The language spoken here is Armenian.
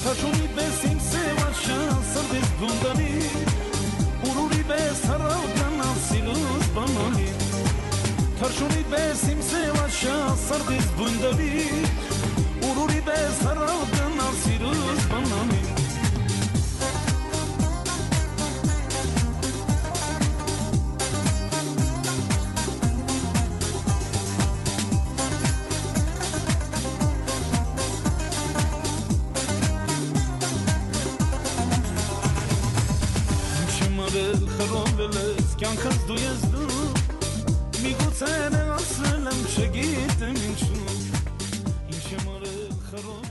Թաշունի պես իմ սևաշա սրտից գունդանի Ուրուրի պես հրավ գնալ սիրուս բանանի Թաշունի պես իմ սևաշա սրտից գունդանի Ուրուրի պես հրավ գնալ սիրուս բանանի Խրովել ես, կյանքս դու ես դու Միգուցե ասել եմ չգիտեմ ինչու Ինչ եմ արել խրովել